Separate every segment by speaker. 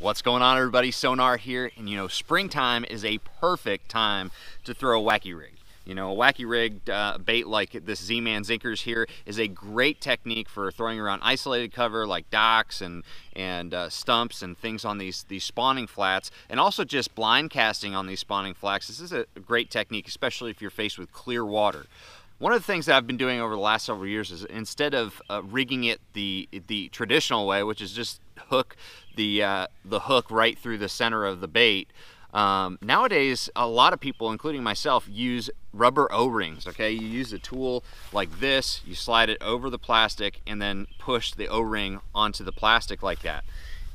Speaker 1: What's going on, everybody? Sonar here, and springtime is a perfect time to throw a wacky rig. A wacky rig bait like this Z-Man Zinkers here is a great technique for throwing around isolated cover like docks and stumps and things on these spawning flats, and also just blind casting on these spawning flats. This is a great technique, especially if you're faced with clear water. One of the things that I've been doing over the last several years is, instead of rigging it the traditional way, which is just hook the hook right through the center of the bait, nowadays a lot of people, including myself, use rubber O-rings. Okay, you use a tool like this, you slide it over the plastic and then push the O-ring onto the plastic like that.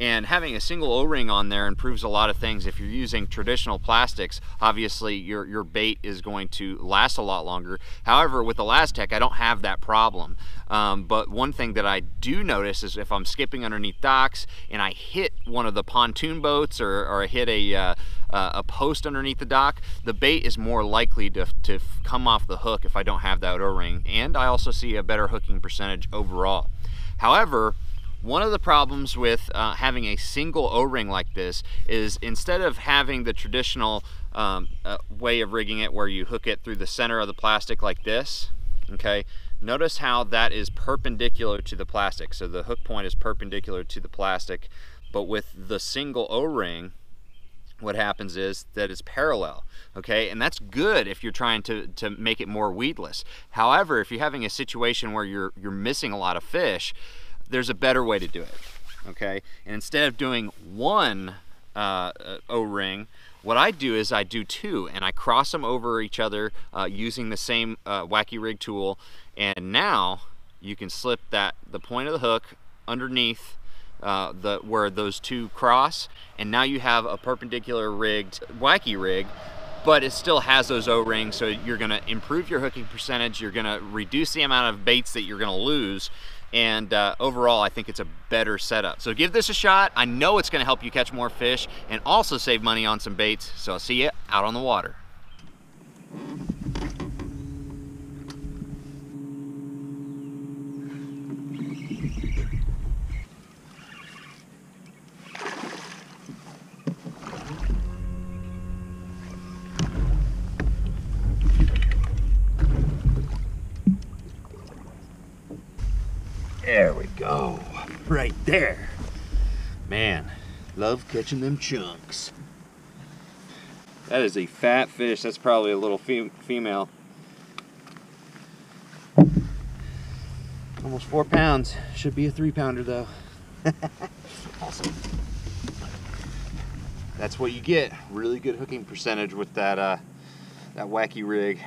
Speaker 1: And having a single O-ring on there improves a lot of things. If you're using traditional plastics, obviously your bait is going to last a lot longer. However, with the Lastech, I don't have that problem. But one thing that I do notice is if I'm skipping underneath docks and I hit one of the pontoon boats or I hit a post underneath the dock, the bait is more likely to come off the hook if I don't have that O-ring. And I also see a better hooking percentage overall. However, one of the problems with having a single O-ring like this is, instead of having the traditional way of rigging it where you hook it through the center of the plastic like this, okay, notice how that is perpendicular to the plastic. So the hook point is perpendicular to the plastic, but with the single O-ring, what happens is that it's parallel, okay? And that's good if you're trying to make it more weedless. However, if you're having a situation where you're missing a lot of fish, there's a better way to do it, okay? And instead of doing one O-ring, what I do is I do two, and I cross them over each other using the same wacky rig tool. And now you can slip the point of the hook underneath where those two cross, and now you have a perpendicular rigged wacky rig, but it still has those O-rings. So you're gonna improve your hooking percentage, you're gonna reduce the amount of baits that you're gonna lose, and overall I think it's a better setup. So give this a shot. I know it's gonna help you catch more fish and also save money on some baits. So I'll see you out on the water. There we go, right there. Man, love catching them chunks. That is a fat fish. That's probably a little female. Almost 4 pounds. Should be a 3-pounder though. Awesome. That's what you get. Really good hooking percentage with that wacky rig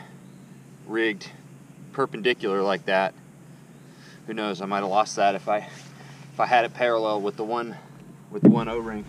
Speaker 1: rigged perpendicular like that. Who knows, I might have lost that if I had it parallel with the one O-ring.